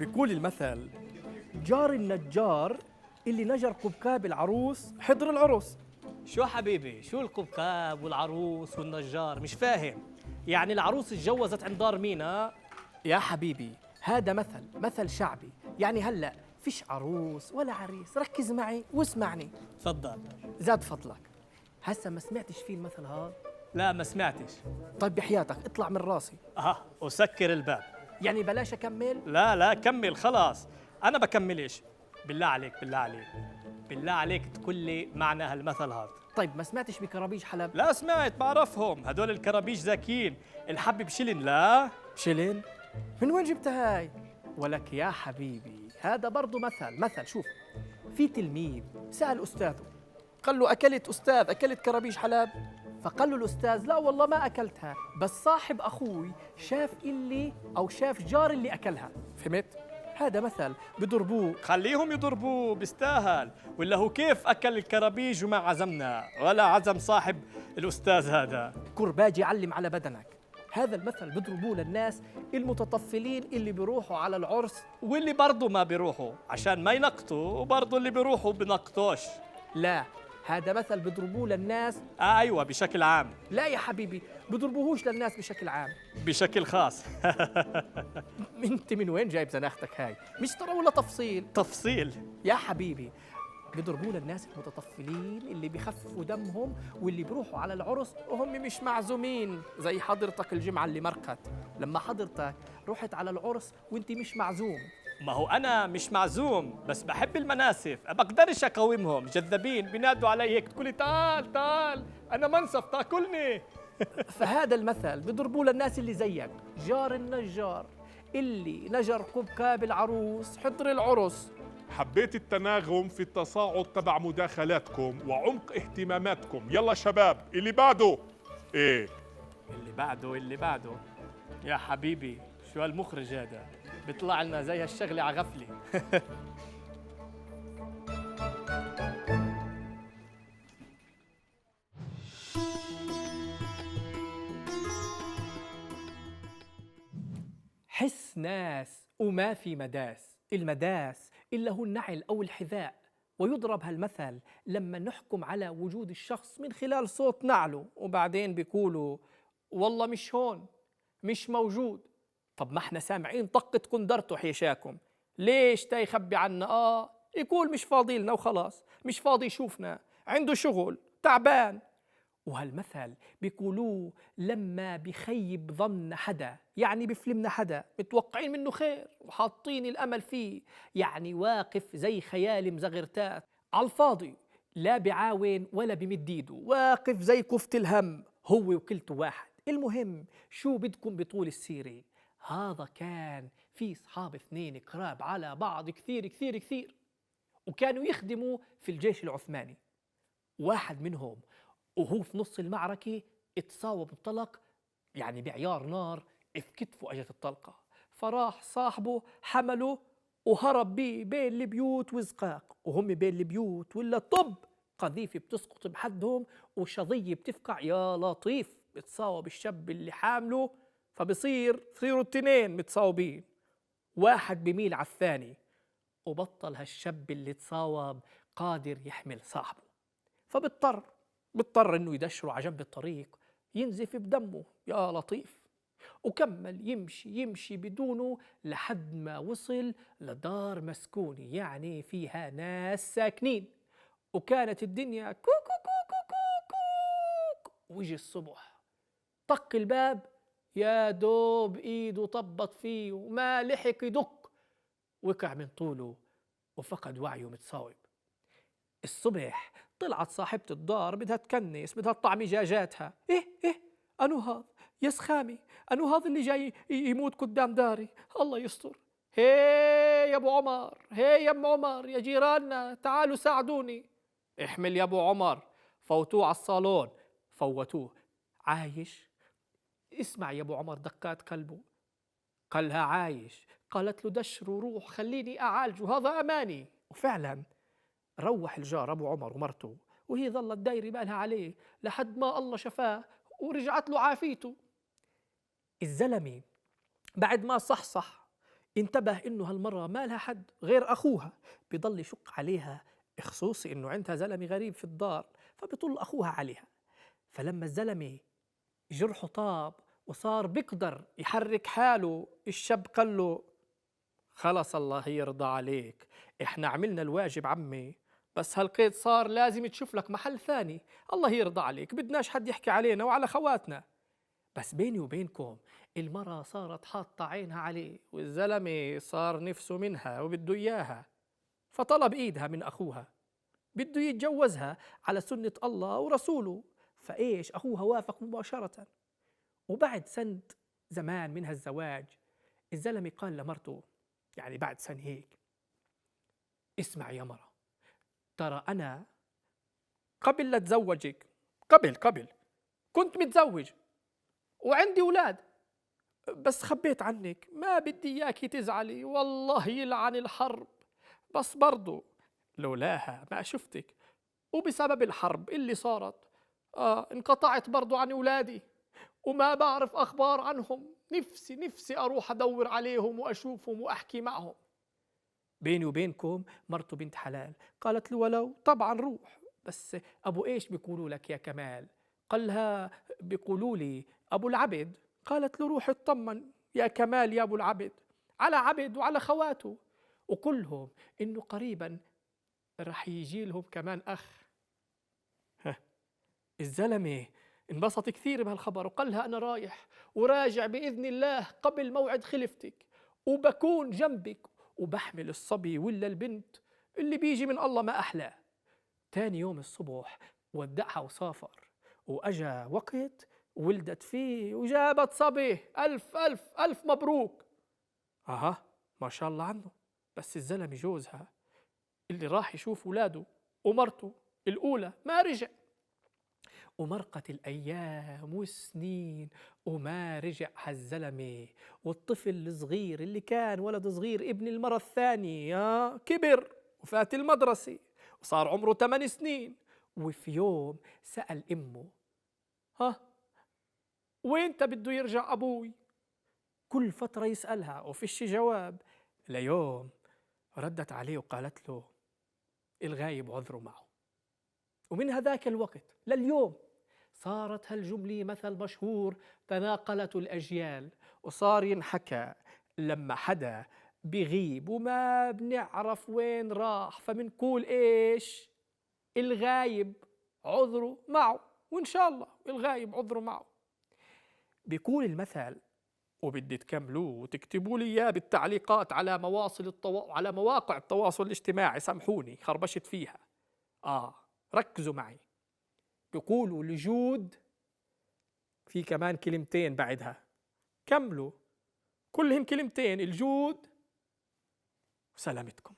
بيقول المثل: جار النجار اللي نجر قبقاب العروس حضر العرس. شو حبيبي، شو القبقاب والعروس والنجار؟ مش فاهم. يعني العروس اتجوزت عند دار مين؟ يا حبيبي هذا مثل شعبي، يعني هلأ فيش عروس ولا عريس، ركز معي واسمعني. تفضل. زاد فضلك، هسا ما سمعتش فيه المثل هذا؟ لا ما سمعتش. طيب بحياتك اطلع من راسي. وسكر الباب. يعني بلاش اكمل؟ لا كمل خلاص. انا بكملش. بالله عليك بالله عليك بالله عليك تقول لي معنى هالمثل هذا. طيب ما سمعتش بكرابيج حلب؟ لا سمعت، بعرفهم هدول الكرابيج ذكيين. الحب بشلن. لا بشلن؟ من وين جبتها هاي؟ ولك يا حبيبي هذا برضو مثل. شوف، في تلميذ سأل أستاذه، قال له: أكلت أستاذ، أكلت كرابيج حلب؟ فقال له الأستاذ: لا والله ما أكلتها، بس صاحب أخوي شاف جار اللي أكلها. فهمت؟ هذا مثل بضربوه. خليهم يضربوه، بيستاهل. ولا هو كيف أكل الكرابيج وما عزمنا ولا عزم صاحب الأستاذ هذا؟ كرباج علم على بدنك. هذا المثل بضربوه للناس المتطفلين اللي بيروحوا على العرس واللي برضه ما بيروحوا عشان ما ينقطوا، وبرضه اللي بيروحوا بنقطوش. لا، هذا مثل بضربوه للناس. أيوة بشكل عام. لا يا حبيبي، بضربوهوش للناس بشكل عام، بشكل خاص. انت من وين جايب زناختك هاي؟ مش ترى ولا تفصيل يا حبيبي، بضربوه للناس المتطفلين اللي بيخففوا دمهم واللي بيروحوا على العرس وهم مش معزومين، زي حضرتك الجمعة اللي مرقت لما حضرتك رحت على العرس وانت مش معزوم. ما هو أنا مش معزوم، بس بحب المناسف، بقدرش أقاومهم، جذابين بينادوا علي هيك، تقولي تعال أنا منسف تاكلني. فهذا المثل بضربوه للناس اللي زيك، جار النجار اللي نجر قبقاب العروس حضر العرس. حبيت التناغم في التصاعد تبع مداخلاتكم وعمق اهتماماتكم. يلا شباب اللي بعده. ايه اللي بعده يا حبيبي، شو هالمخرج هذا بيطلع لنا زي هالشغلة على غفلة. حس ناس وما في مداس، المداس إلا هو النعل أو الحذاء، ويضرب هالمثل لما نحكم على وجود الشخص من خلال صوت نعله، وبعدين بيقولوا: والله مش هون، مش موجود. طب ما احنا سامعين طقة كندرته حيشاكم، ليش تا يخبي عنا؟ يقول مش فاضي لنا وخلاص، مش فاضي يشوفنا، عنده شغل، تعبان. وهالمثل بيقولوه لما بيخيب ظن حدا، يعني بفلمنا حدا متوقعين منه خير وحاطين الأمل فيه، يعني واقف زي خيال مزغرتات على الفاضي، لا بعاون ولا بمد ايده، واقف زي كفة الهم، هو وكلته واحد. المهم شو بدكم بطول السيرة؟ هذا كان في صحاب اثنين كراب على بعض كثير كثير كثير، وكانوا يخدموا في الجيش العثماني. واحد منهم وهو في نص المعركة اتصاوب بطلق، يعني بعيار نار، في كتفه اجت الطلقة، فراح صاحبه حمله وهرب بيه بين البيوت وزقاق، وهم بين البيوت ولا طب قذيفة بتسقط بحدهم وشظية بتفقع. يا لطيف، بتصاوب الشاب اللي حامله، فبصيروا التنين متصاوبين، واحد بميل على الثاني، وبطل هالشاب اللي تصاوب قادر يحمل صاحبه، فبضطر انه يدشره على جنب الطريق ينزف بدمه. يا لطيف، وكمل يمشي بدونه لحد ما وصل لدار مسكونة، يعني فيها ناس ساكنين، وكانت الدنيا كوكو كوكو كوكو. ويجي الصبح طق الباب، يا دوب ايده طبط فيه وما لحق يدق، وقع من طوله وفقد وعيه متصاوب. الصبح طلعت صاحبة الدار بدها تكنس، بدها تطعمي جاجاتها. ايه انو هذا يا سخامي، انو هذا اللي جاي يموت قدام داري، الله يستر. هي يا ابو عمر، هي يا ام عمر، يا جيراننا تعالوا ساعدوني. احمل يا ابو عمر. فوتوه على الصالون، فوتوه. عايش؟ اسمع يا ابو عمر دقات قلبه. قالها عايش. قالت له دشر وروح خليني اعالجه، هذا اماني. وفعلا روح الجار ابو عمر ومرته، وهي ظلت دايرة بالها عليه لحد ما الله شفاه ورجعت له عافيته. الزلمه بعد ما صحصح انتبه إنه هالمرة ما لها حد غير أخوها، بضل يشق عليها، خصوصي إنه عندها زلمة غريب في الدار، فبيطل أخوها عليها. فلما الزلمة جرحه طاب وصار بيقدر يحرك حاله، الشاب قال له: خلص الله يرضى عليك، احنا عملنا الواجب عمي، بس هالقيد صار لازم تشوف لك محل ثاني، الله يرضى عليك، بدناش حد يحكي علينا وعلى خواتنا. بس بيني وبينكم المرة صارت حاطة عينها عليه، والزلمة صار نفسه منها وبده إياها، فطلب إيدها من أخوها، بده يتجوزها على سنة الله ورسوله. فإيش أخوها وافق مباشرة. وبعد سنة زمان من هالزواج، الزلمة قال لمرته، يعني بعد سنة هيك: اسمع يا مرة، ترى أنا قبل لا أتزوجك، قبل كنت متزوج وعندي أولاد، بس خبيت عنك، ما بدي إياكي تزعلي، والله يلعن الحرب، بس برضو لولاها ما شفتك، وبسبب الحرب اللي صارت انقطعت برضو عن أولادي، وما بعرف أخبار عنهم، نفسي أروح أدور عليهم وأشوفهم وأحكي معهم. بيني وبينكم مرته بنت حلال، قالت له: ولو طبعا روح، بس أبو إيش بيقولوا لك يا كمال؟ قال لها: بيقولوا لي أبو العبد. قالت له: روح اطمن يا كمال يا أبو العبد على عبد وعلى خواته، وكلهم إنه قريبا رح يجي لهم كمان أخ. الزلمة انبسط كثير بهالخبر وقال لها: أنا رايح وراجع بإذن الله قبل موعد خلفتك، وبكون جنبك وبحمل الصبي ولا البنت اللي بيجي من الله ما أحلاه. تاني يوم الصبح ودعها وسافر، وأجا وقت ولدت فيه وجابت صبي. ألف ألف ألف مبروك. ما شاء الله عنه. بس الزلمة جوزها اللي راح يشوف ولاده ومرته الأولى ما رجع، ومرقت الأيام والسنين وما رجع هالزلمة. والطفل الصغير اللي كان ولد صغير ابن المرة الثانية كبر وفات المدرسة وصار عمره 8 سنين. وفي يوم سأل أمه: وين بده يرجع أبوي؟ كل فترة يسألها وفيش جواب، ليوم ردت عليه وقالت له: الغايب عذره معه. ومن هذاك الوقت لليوم صارت هالجملة مثل مشهور تناقلت الأجيال، وصار ينحكى لما حدا بغيب وما بنعرف وين راح، فمنقول إيش؟ الغايب عذره معه، وإن شاء الله الغايب عذره معه. بيقول المثل، وبدي تكملوه وتكتبوا لي إياه بالتعليقات على على مواقع التواصل الاجتماعي، سامحوني خربشت فيها. ركزوا معي. بيقولوا الجود في كمان كلمتين بعدها، كملوا كلهم كلمتين: الجود وسلامتكم.